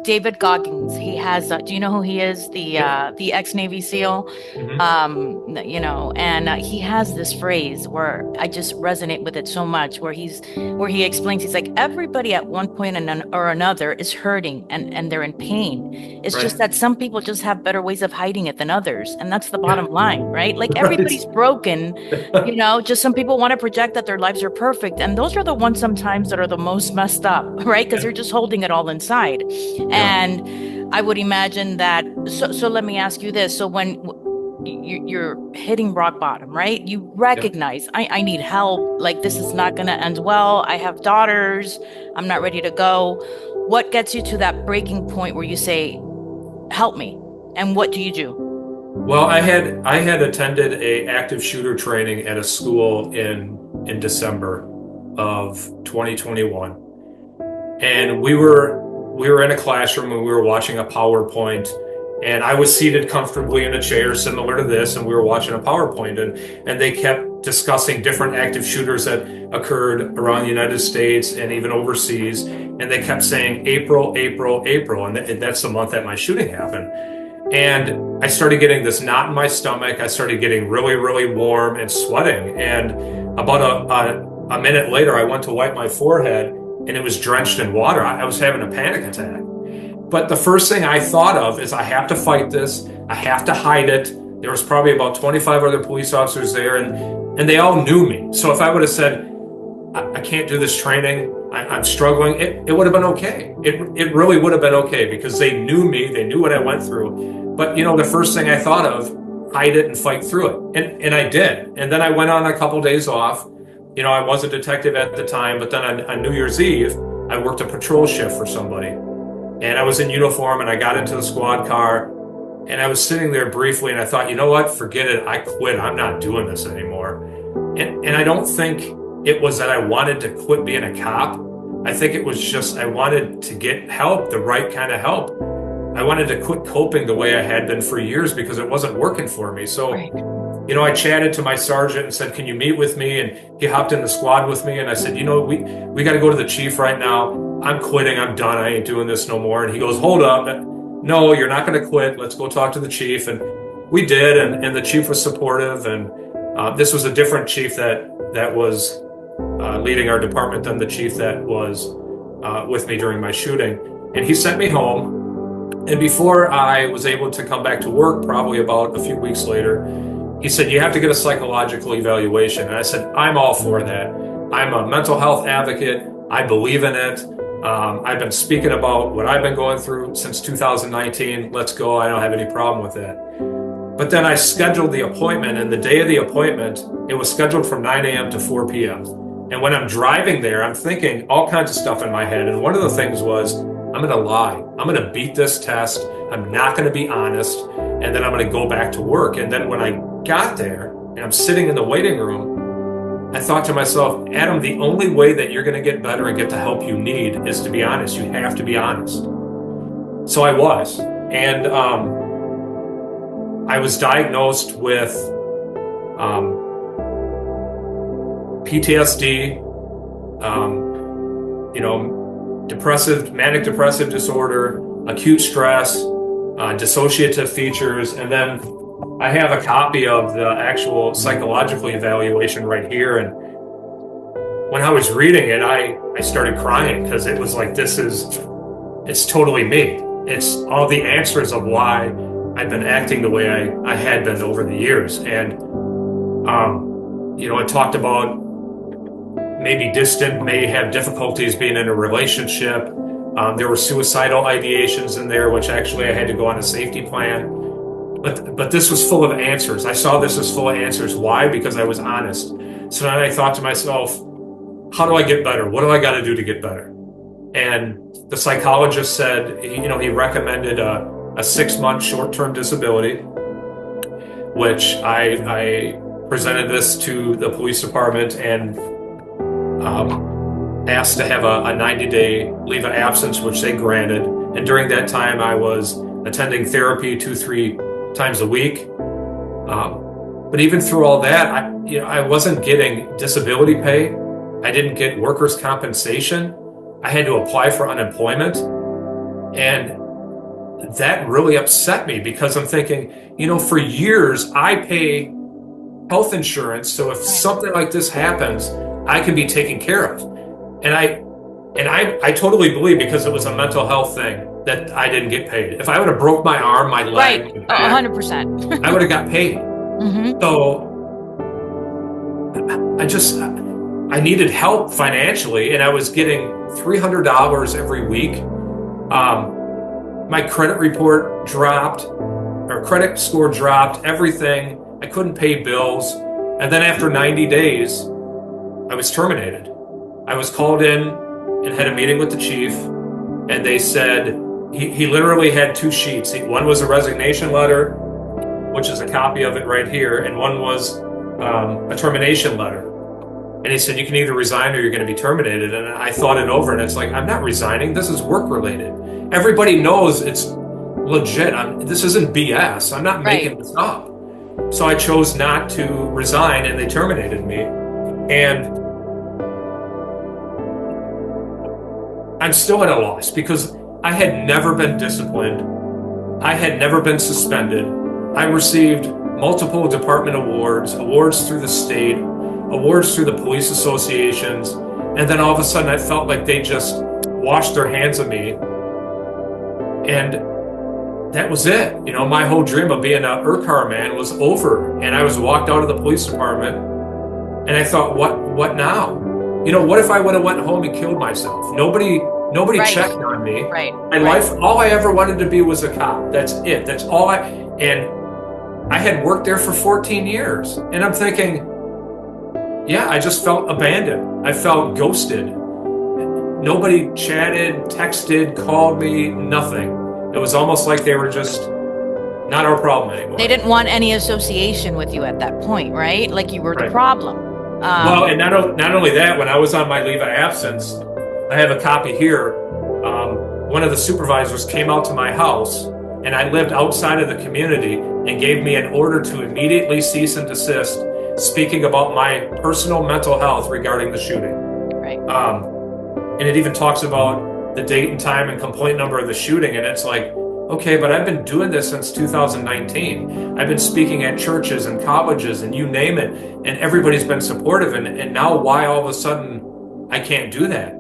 David Goggins. He has. Do you know who he is? The ex-Navy SEAL. Hmm. And he has this phrase where I just resonate with it so much. Where he explains, he's like, everybody at one point or another is hurting and they're in pain. It's just Right. that some people just have better ways of hiding it than others, and that's the Yeah. bottom line, right? Like Right. everybody's broken. Just some people want to project that their lives are perfect. And those are the ones sometimes that are the most messed up, right? Because Yeah. they're just holding it all inside. Yeah. And I would imagine that. So let me ask you this. So when you're hitting rock bottom, right? You Yeah. recognize, I need help. Like, this is not going to end well. I have daughters. I'm not ready to go. What gets you to that breaking point where you say, help me? And what do you do? Well, I had attended a active shooter training at a school in December of 2021. And we were in a classroom and we were watching a PowerPoint, and I was seated comfortably in a chair similar to this, and we were watching a PowerPoint, and they kept discussing different active shooters that occurred around the United States and even overseas, and they kept saying April, April, April, and that's the month that my shooting happened. And I started getting this knot in my stomach. I started getting really, really warm and sweating. And about a minute later, I went to wipe my forehead, and it was drenched in water. I was having a panic attack. But the first thing I thought of is I have to fight this. I have to hide it. There was probably about 25 other police officers there, and they all knew me. So if I would have said, I can't do this training, I'm struggling, it would have been okay. It really would have been okay because they knew me. They knew what I went through. But, the first thing I thought of, hide it and fight through it. And I did. And then I went on a couple days off. I was a detective at the time, but then on New Year's Eve, I worked a patrol shift for somebody. And I was in uniform, and I got into the squad car, and I was sitting there briefly, and I thought, you know what? Forget it. I quit. I'm not doing this anymore. And I don't think it was that I wanted to quit being a cop. I think it was just I wanted to get help, the right kind of help. I wanted to quit coping the way I had been for years because it wasn't working for me. So, Right. I chatted to my sergeant and said, "Can you meet with me?" And he hopped in the squad with me. And I said, we got to go to the chief right now. I'm quitting. I'm done. I ain't doing this no more. And he goes, "Hold up. No, you're not going to quit. Let's go talk to the chief." And we did. And the chief was supportive. And this was a different chief that was leading our department than the chief that was with me during my shooting. And he sent me home. And before I was able to come back to work, probably about a few weeks later, he said, "You have to get a psychological evaluation." And I said, "I'm all for that. I'm a mental health advocate. I believe in it. I've been speaking about what I've been going through since 2019. Let's go. I don't have any problem with that." But then I scheduled the appointment, and the day of the appointment, it was scheduled from 9 a.m. to 4 p.m. And when I'm driving there, I'm thinking all kinds of stuff in my head. And one of the things was, I'm going to lie. I'm going to beat this test. I'm not going to be honest. And then I'm going to go back to work. And then when I got there and I'm sitting in the waiting room, I thought to myself, Adam, the only way that you're going to get better and get the help you need is to be honest. You have to be honest. So I was. And I was diagnosed with PTSD, manic depressive disorder, acute stress, dissociative features, and then I have a copy of the actual psychological evaluation right here. And when I was reading it, I started crying because it was like, it's totally me. It's all the answers of why I've been acting the way I had been over the years. And, it talked about maybe distant, may have difficulties being in a relationship. There were suicidal ideations in there, which actually I had to go on a safety plan. But this was full of answers. I saw this as full of answers. Why? Because I was honest. So then I thought to myself, how do I get better? What do I got to do to get better? And the psychologist said, he recommended a 6-month short-term disability, which I presented this to the police department and asked to have a 90-day leave of absence, which they granted. And during that time, I was attending therapy 2-3 times a week. But even through all that, I wasn't getting disability pay. I didn't get workers' compensation. I had to apply for unemployment. And that really upset me because I'm thinking, for years I pay health insurance, so if Right. something like this happens, I can be taken care of. And I totally believe, because it was a mental health thing, that I didn't get paid. If I would have broke my arm, my Right. leg, my A back, 100%. I would have got paid. Hmm. So I needed help financially, and I was getting $300 every week. My credit report dropped, or credit score dropped, everything. I couldn't pay bills. And then after 90 days, I was terminated. I was called in and had a meeting with the chief, and they said he literally had two sheets. One was a resignation letter, which is a copy of it right here, and one was a termination letter. And he said, you can either resign or you're going to be terminated. And I thought it over, and it's like, I'm not resigning. This is work related. Everybody knows it's legit. This isn't BS. I'm not Right. making this up. So I chose not to resign, and they terminated me. And I'm still at a loss because I had never been disciplined. I had never been suspended. I received multiple department awards, awards through the state, awards through the police associations. And then all of a sudden I felt like they just washed their hands of me. And that was it. My whole dream of being an Urquhart man was over. And I was walked out of the police department, and I thought, what now? What if I would have went home and killed myself? Nobody Right. checked on me. Right. My life, all I ever wanted to be was a cop. That's it. That's all and I had worked there for 14 years. And I'm thinking, yeah, I just felt abandoned. I felt ghosted. Nobody chatted, texted, called me, nothing. It was almost like they were just not our problem anymore. They didn't want any association with you at that point, right? Like you were the Right. problem. Well, and not only that, when I was on my leave of absence, I have a copy here. One of the supervisors came out to my house, and I lived outside of the community, and gave me an order to immediately cease and desist, speaking about my personal mental health regarding the shooting. Right. And it even talks about the date and time and complaint number of the shooting, and it's like, okay, but I've been doing this since 2019. I've been speaking at churches and colleges and you name it, and everybody's been supportive. And now why all of a sudden I can't do that?